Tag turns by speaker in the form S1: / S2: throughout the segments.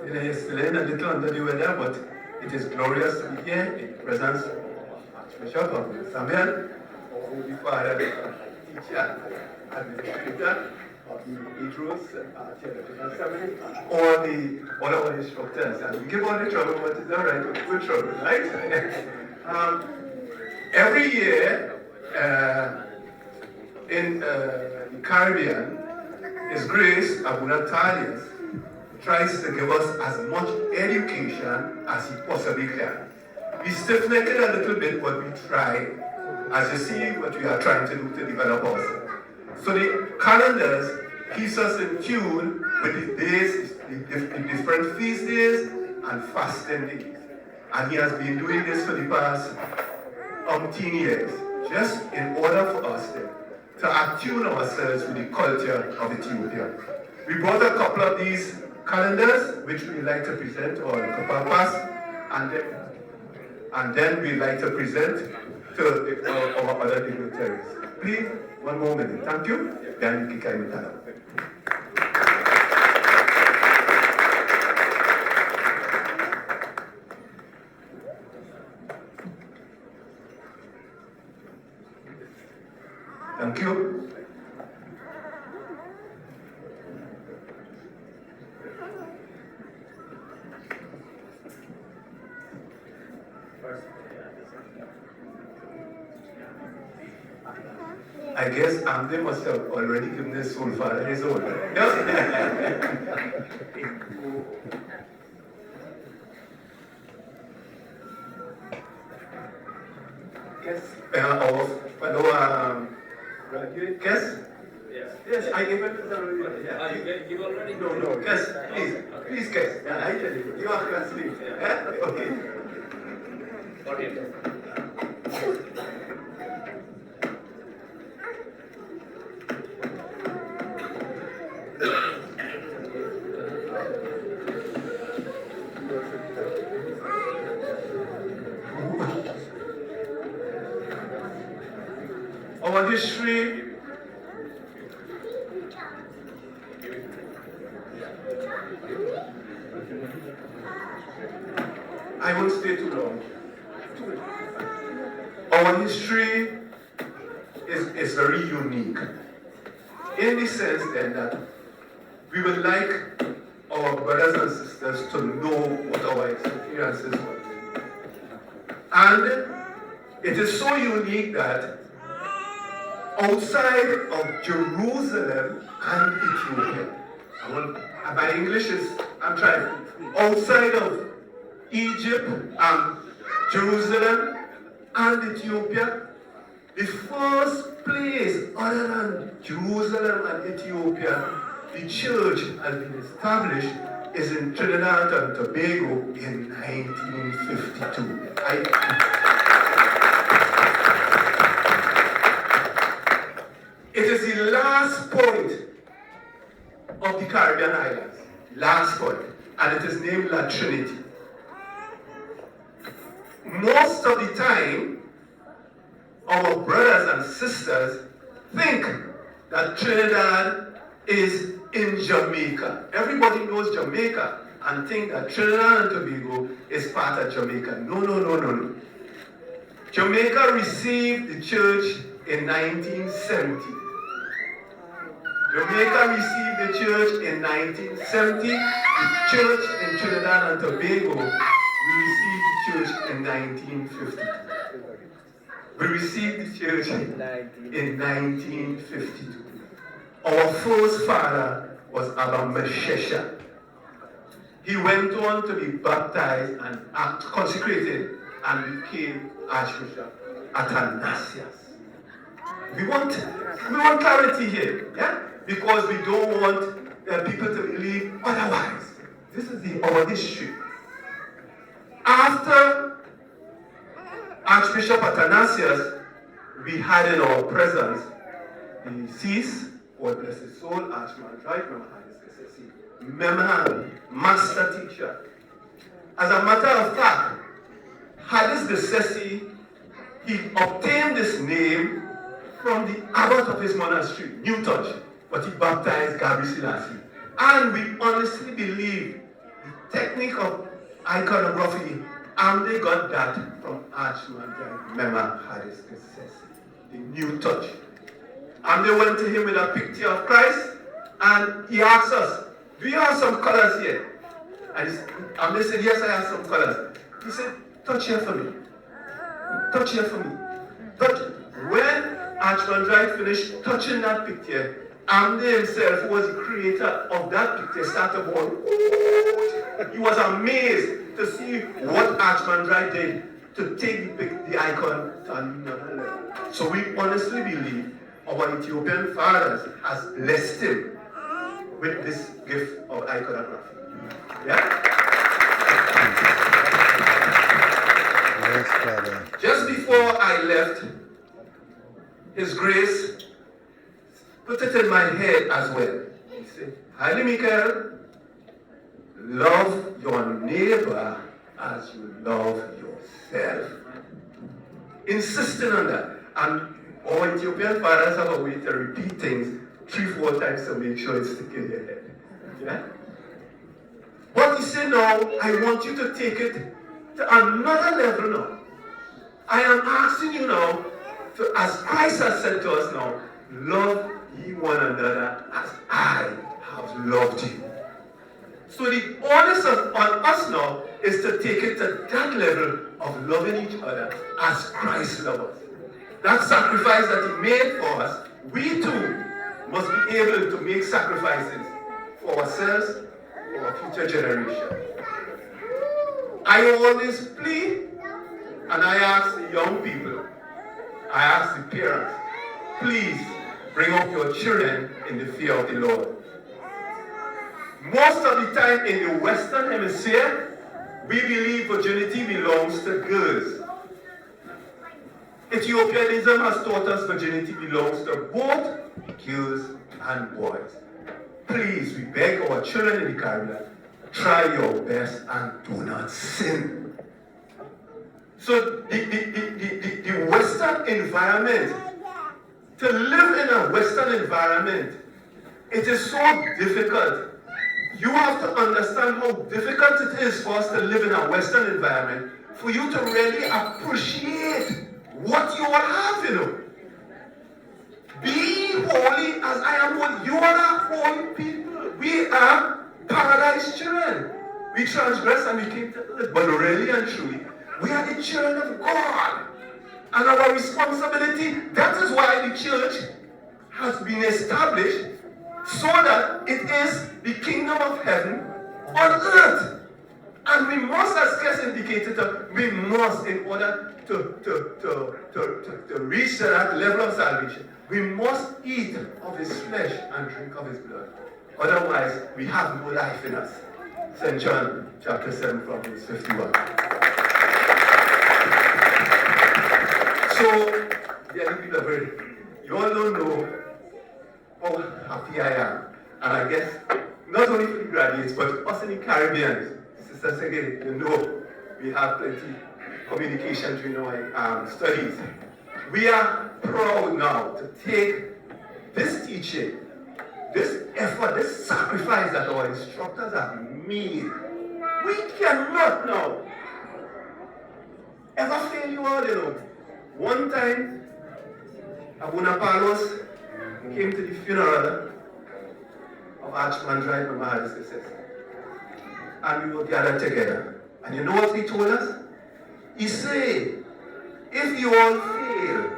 S1: You're still in a little under the weather, but it is glorious to be here in the presence of Archbishop of Samuel, Holy Father, teacher, administrator of the Hebrews Theological Seminary, all our instructors. And we give all the trouble, but it's all right, good trouble, right? Every year in the Caribbean, His Grace Abu Natalius tries to give us as much education as he possibly can. We stiff-necked it a little bit, but we try, as you see what we are trying to do to develop ourselves. So the calendars keeps us in tune with the days, the different feast days and fasting days. And he has been doing this for the past umpteen years, just in order for us to attune ourselves with the culture of Ethiopia. We brought a couple of these calendars, which we like to present on Kapapas, and then we like to present to our other dignitaries. Please, one more minute. Thank you. Then you can carry it. Thank you. I guess Amde must have already given his soul father his own. No? Guess graduate? Guess? Yes, I gave it already. Yeah. You give already? No. Guess, please. Okay. Please guess. Yeah, I tell you. You are classmates. Yeah? Okay. Our history I won't stay too long. Our history is very unique in the sense then that we would like our brothers and sisters to know what our experiences were. And it is so unique that outside of Jerusalem and Ethiopia, my English is, I'm trying, outside of Egypt and Jerusalem and Ethiopia, the first place other than Jerusalem and Ethiopia, the church has been established is in Trinidad and Tobago in 1952. It is the last point of the Caribbean islands, last point, and it is named La Trinity. Most of the time, our brothers and sisters think that Trinidad is in Jamaica. Everybody knows Jamaica and think that Trinidad and Tobago is part of Jamaica. No. Jamaica received the church in 1970. Jamaica received the church in 1970. The church in Trinidad and Tobago, we received the church in 1950. We received the church in 1952. Our first father was Abba Meshesha. He went on to be baptized and consecrated and became Archbishop Athanasius. We want clarity here, yeah? Because we don't want people to believe otherwise. This is our history. After Archbishop Athanasius, we had in our presence the deceased, God bless his soul, Archman Right, Memham, master teacher. As a matter of fact, Hadis Gesessi, he obtained this name from the abbot of his monastery, Newton, but he baptized Gabriel Selassie. And we honestly believe the technique of iconography, they got that from Archman Mema had his success. The new touch. And they went to him with a picture of Christ, and he asked us, do you have some colors here? And they said, yes, I have some colors. He said, touch here for me. Touch here for me. Touch. When Archman Wright finished touching that picture, Amde himself, who was the creator of that picture, started going, he was amazed to see what Archman Wright did to take the icon to another level. So we honestly believe our Ethiopian fathers has blessed him with this gift of iconography. Yeah?
S2: Yes,
S1: just before I left, His Grace put it in my head as well. He said, Haile Michael, love your neighbor as you love yourself. Insisting on that. And our Ethiopian fathers have a way to repeat things 3-4 times to make sure it's sticking in your head. Yeah? But he said, now, I want you to take it to another level now. I am asking you now, as Christ has said to us now, love ye one another as I have loved you. So the onus on us now is to take it to that level of loving each other as Christ loves us. That sacrifice that he made for us, we too must be able to make sacrifices for ourselves, for our future generation. I always plead, and I ask the young people, I ask the parents, please bring up your children in the fear of the Lord. Most of the time in the Western Hemisphere, we believe virginity belongs to girls. Ethiopianism has taught us virginity belongs to both girls and boys. Please, we beg our children in the Caribbean, try your best and do not sin. So the Western environment, to live in a Western environment, it is so difficult. You have to understand how difficult it is for us to live in a Western environment, for you to really appreciate what you all have, you know. Be holy as I am holy. You are holy people. We are paradise children. We transgress and we came to earth. But really and truly, we are the children of God. And our responsibility, that is why the church has been established so that it is the kingdom of heaven on earth. And we must, as Kes indicated, we must, in order to reach that level of salvation, we must eat of his flesh and drink of his blood. Otherwise, we have no life in us. St. John chapter 7 from verse 51. So, dear people of earth, you all don't know how happy I am. And I guess, not only for the graduates, but us in the Caribbean, Sister Sege, you know, we have plenty communication during our studies. We are proud now to take this teaching, this effort, this sacrifice that our instructors have made. We cannot now ever fail you all, you know. One time, Abuna Palos came to the funeral of Archman Wright and Mahadi successor. And we were gathered together. And you know what he told us? He said, if you all fail,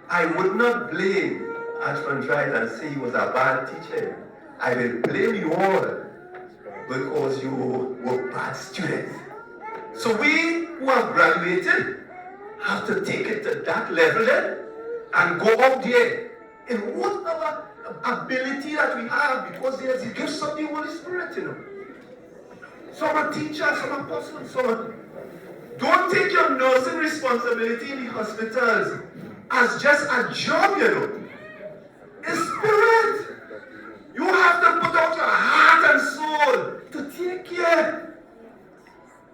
S1: I would not blame Archman Wright and say he was a bad teacher. I will blame you all because you were bad students. So we who have graduated have to take it to that level then and go out there in whatever ability that we have, because there's the gifts of the Holy Spirit, you know. Some are teachers, some are apostles, some are... Don't take your nursing responsibility in the hospitals as just a job, you know. It's spirit. You have to put out your heart and soul to take care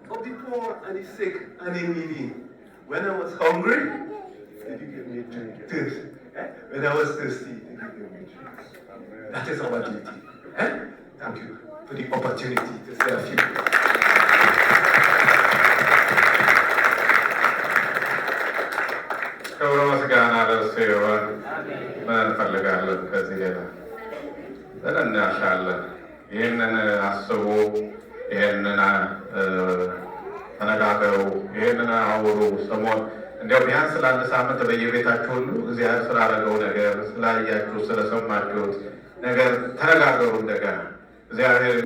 S1: of the poor and the sick and the needy. When I was hungry, did you give me a drink? Thirsty. When I was thirsty, did you give me a drink? That is our duty. Thank you. to the opportunity to say a few words.
S2: ክብር ምስጋና ለእርሱ ይሁን። ምን እንፈልጋለን ከዚህ ሌላ? ምን እናሻለን? ይህንን አስቡ፣ ይህንን ተነጋገሩ፣ ይህንን አውሩ። ሰሞን እንዲያው ቢያንስ ለአንድ ሳምንት በየቤታችሁ ሁሉ እግዚአብሔር ስላደረገው ነገር፣ ስላያችሁ፣ ስለሰማችሁት ነገር ተነጋገሩ። እንደገና እግዚአብሔር